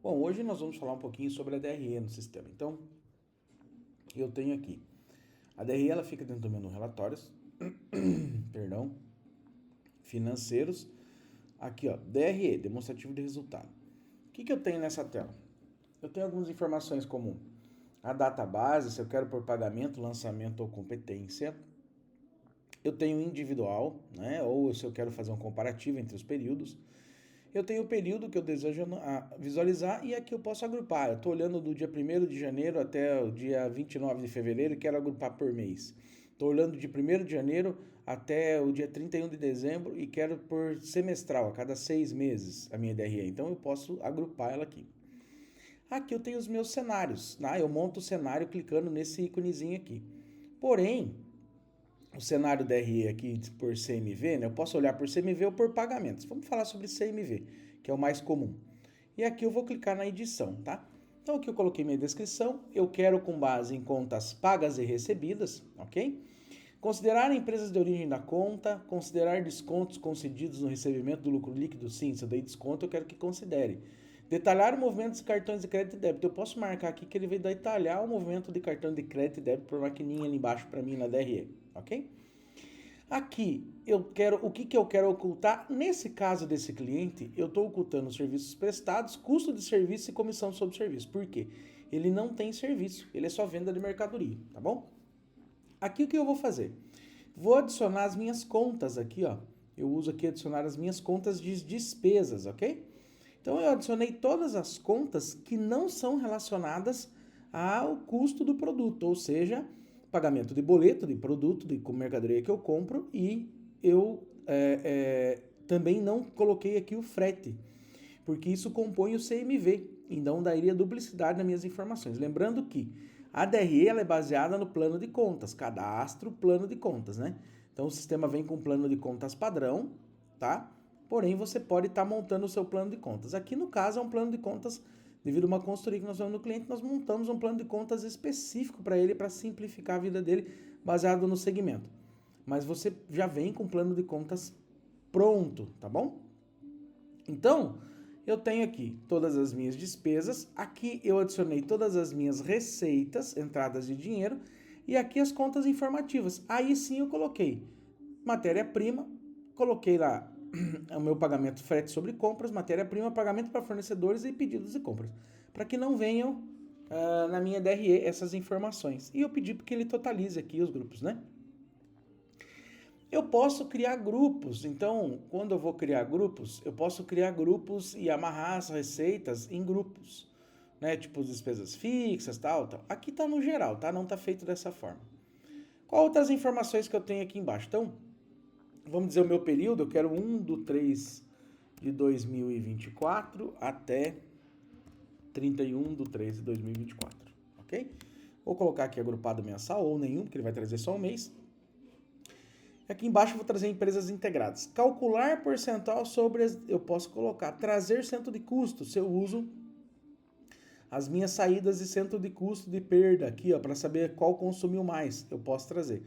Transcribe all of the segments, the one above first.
Bom, hoje nós vamos falar um pouquinho sobre a DRE no sistema. Então, eu tenho aqui. A DRE ela fica dentro do menu relatórios, perdão, financeiros. Aqui, ó, DRE, demonstrativo de resultado. O que eu tenho nessa tela? Eu tenho algumas informações como a data base, se eu quero por pagamento, lançamento ou competência. Eu tenho individual, né, ou se eu quero fazer um comparativo entre os períodos. Eu tenho o período que eu desejo visualizar e aqui eu posso agrupar. Eu estou olhando do dia 1º de janeiro até o dia 29 de fevereiro e quero agrupar por mês. Estou olhando de 1º de janeiro até o dia 31 de dezembro e quero por semestral, a cada 6 meses, a minha DRE. Então eu posso agrupar ela aqui. Aqui eu tenho os meus cenários. Eu monto o cenário clicando nesse íconezinho aqui. Porém, o cenário DRE aqui por CMV, né? Eu posso olhar por CMV ou por pagamentos. Vamos falar sobre CMV, que é o mais comum. E aqui eu vou clicar na edição, tá? Então aqui eu coloquei minha descrição. Eu quero com base em contas pagas e recebidas, ok? Considerar empresas de origem da conta, considerar descontos concedidos no recebimento do lucro líquido. Sim, se eu dei desconto, eu quero que considere. Detalhar o movimento dos cartões de crédito e débito. Eu posso marcar aqui que ele vai detalhar o movimento de cartão de crédito e débito por maquininha ali embaixo para mim na DRE, ok? Aqui eu quero, o que eu quero ocultar? Nesse caso desse cliente, eu estou ocultando os serviços prestados, custo de serviço e comissão sobre serviço. Por quê? Ele não tem serviço, ele é só venda de mercadoria, tá bom? Aqui o que eu vou fazer? Vou adicionar as minhas contas aqui, ó. Eu uso aqui adicionar as minhas contas de despesas, ok? Então eu adicionei todas as contas que não são relacionadas ao custo do produto, ou seja, pagamento de boleto, de produto, de mercadoria que eu compro e eu também não coloquei aqui o frete, porque isso compõe o CMV, então daria duplicidade nas minhas informações. Lembrando que a DRE ela é baseada no plano de contas, cadastro, plano de contas, né? Então o sistema vem com um plano de contas padrão, tá? Porém, você pode estar montando o seu plano de contas. Aqui, no caso, é um plano de contas, devido a uma consultoria que nós fazemos no cliente, nós montamos um plano de contas específico para ele, para simplificar a vida dele, baseado no segmento. Mas você já vem com o plano de contas pronto, tá bom? Então, eu tenho aqui todas as minhas despesas, aqui eu adicionei todas as minhas receitas, entradas de dinheiro, e aqui as contas informativas. Aí sim eu coloquei matéria-prima, coloquei lá o meu pagamento frete sobre compras, matéria-prima, pagamento para fornecedores e pedidos de compras, para que não venham na minha DRE essas informações. E eu pedi para que ele totalize aqui os grupos, né? Eu posso criar grupos, então quando eu vou criar grupos, eu posso criar grupos e amarrar as receitas em grupos, né? Tipo despesas fixas, tal. Aqui tá no geral, tá? Não tá feito dessa forma. Qual outras informações que eu tenho aqui embaixo? Então, vamos dizer o meu período, eu quero 1/3 de 2024 até 31/3 de 2024, ok? Vou colocar aqui agrupado mensal ou nenhum, porque ele vai trazer só um mês. Aqui embaixo eu vou trazer empresas integradas. Calcular percentual sobre, eu posso colocar, trazer centro de custo, se eu uso as minhas saídas de centro de custo de perda aqui, ó, para saber qual consumiu mais, eu posso trazer.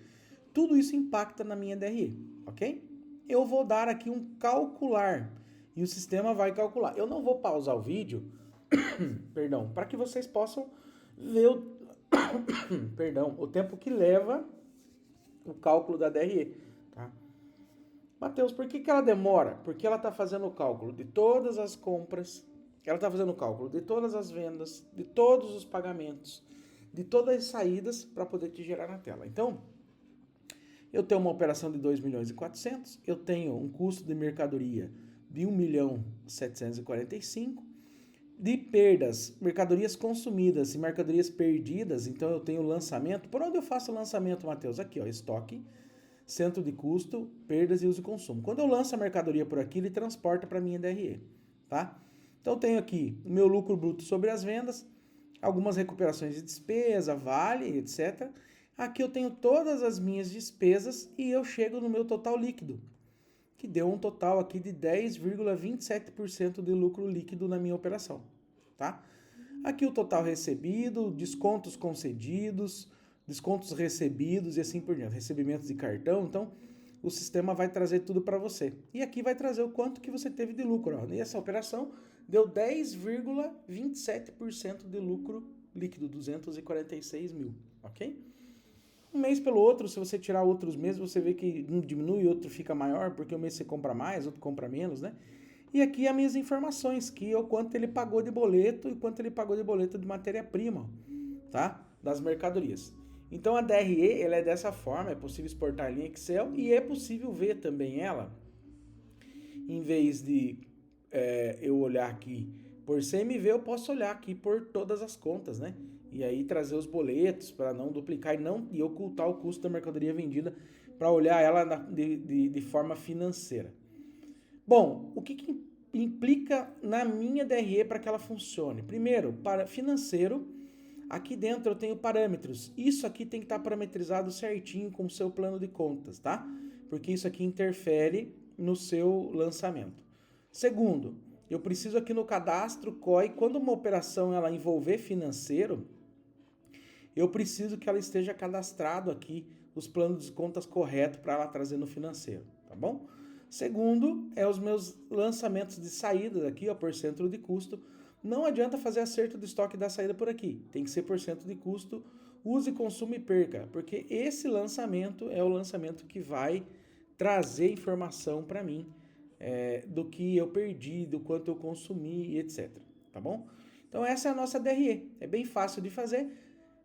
Tudo isso impacta na minha DRE, ok? Eu vou dar aqui um calcular e o sistema vai calcular. Eu não vou pausar o vídeo, perdão, para que vocês possam ver o tempo que leva o cálculo da DRE, tá? Mateus, por que ela demora? Porque ela está fazendo o cálculo de todas as compras, ela está fazendo o cálculo de todas as vendas, de todos os pagamentos, de todas as saídas para poder te gerar na tela. Então, eu tenho uma operação de 2.400.000, eu tenho um custo de mercadoria de 1.745.000, de perdas, mercadorias consumidas e mercadorias perdidas, então eu tenho lançamento. Por onde eu faço o lançamento, Matheus? Aqui, ó, estoque, centro de custo, perdas e uso e consumo. Quando eu lanço a mercadoria por aqui, ele transporta para a minha DRE, tá? Então eu tenho aqui o meu lucro bruto sobre as vendas, algumas recuperações de despesa, vale, etc. Aqui eu tenho todas as minhas despesas e eu chego no meu total líquido, que deu um total aqui de 10,27% de lucro líquido na minha operação, tá? Aqui o total recebido, descontos concedidos, descontos recebidos e assim por diante, recebimentos de cartão. Então, o sistema vai trazer tudo para você. E aqui vai trazer o quanto que você teve de lucro. Ó. E essa operação deu 10,27% de lucro líquido, 246 mil, ok? Um mês pelo outro, se você tirar outros meses, você vê que um diminui, outro fica maior, porque um mês você compra mais, outro compra menos, né? E aqui as minhas informações, que é o quanto ele pagou de boleto e quanto ele pagou de boleto de matéria-prima, tá? Das mercadorias. Então a DRE, ela é dessa forma, é possível exportar em Excel e é possível ver também ela, em vez de eu olhar aqui por CMV, eu posso olhar aqui por todas as contas, né? E aí trazer os boletos para não duplicar e ocultar o custo da mercadoria vendida para olhar ela de forma financeira. Bom, o que implica na minha DRE para que ela funcione? Primeiro, para financeiro, aqui dentro eu tenho parâmetros. Isso aqui tem que estar parametrizado certinho com o seu plano de contas, tá? Porque isso aqui interfere no seu lançamento. Segundo, eu preciso aqui no cadastro COI, quando uma operação ela envolver financeiro, eu preciso que ela esteja cadastrado aqui os planos de contas corretos para ela trazer no financeiro, tá bom? Segundo, é os meus lançamentos de saída aqui, ó, por centro de custo. Não adianta fazer acerto de estoque da saída por aqui, tem que ser por cento de custo, use, consuma e perca, porque esse lançamento é o lançamento que vai trazer informação para mim do que eu perdi, do quanto eu consumi e etc, tá bom? Então essa é a nossa DRE, é bem fácil de fazer,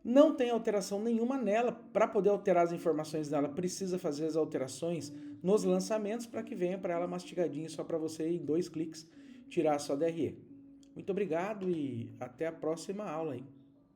não tem alteração nenhuma nela. Para poder alterar as informações dela, precisa fazer as alterações nos lançamentos para que venha para ela mastigadinho, só para você em 2 cliques tirar a sua DRE. Muito obrigado e até a próxima aula, hein?